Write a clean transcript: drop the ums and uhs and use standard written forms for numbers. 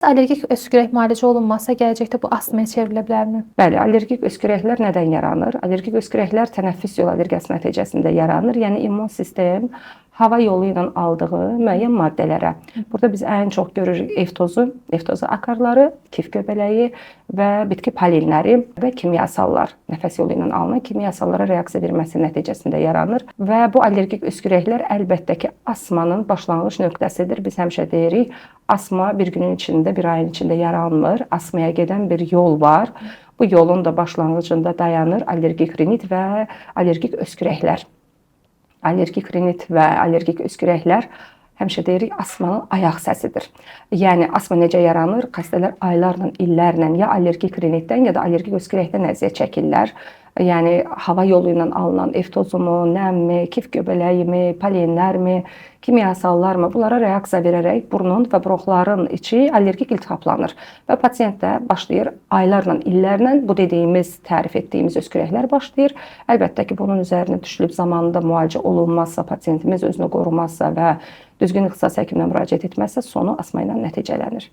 Allergik öskürək müalicə olunmazsa gələcəkdə bu astmaya çevrilə bilərmi? Bəli, allergik öskürəklər nədən yaranır? Allergik öskürəklər tənəffüs yolu allergiyası nəticəsində yaranır. Yəni immun sistem hava yolu ilə aldığı müəyyən maddələrə. Burada biz ən çox görürük ev tozu akarları, kif göbələyi və bitki polenləri və kimyasallar, nəfəs yolu ilə alınan kimyasallara reaksiya verməsi nəticəsində yaranır və bu allergik öskürəklər əlbəttə ki, astmanın başlanğıc nöqtəsidir. Biz həmişə deyirik, astma bir günün içində, bir ayın içində yaranmır. Astmaya gedən bir yol var. Bu yolun da başlanğıcında dayanır allergik rinit və allergik öskürəklər. Allergik rinit və allergik öskürəklər həmişə deyirik astmanın ayaq səsidir. Yəni astma necə yaranır? Xəstələr aylarla, illərlə ya allergik rinitdən ya da allergik öskürəkdən əziyyət çəkirlər. Yəni hava yolu ilə alınan ev tozumu, nəmmi, kif göbələyimi, polenlərmi, kimyasallarmı bunlara reaksiya verərək burnun və bronxların içi allergik iltihaplanır və pasiyentdə başlayır aylarla, illərlə bu dediyimiz, tərif etdiyimiz öskürəklər başlayır. Əlbəttə ki, bunun üzərinə düşülüb zamanında müalicə olunmazsa, pasiyentimiz özünü qorumazsa və düzgün ixtisas həkiminə müraciət etməzsə sonu astma ilə nəticələnir.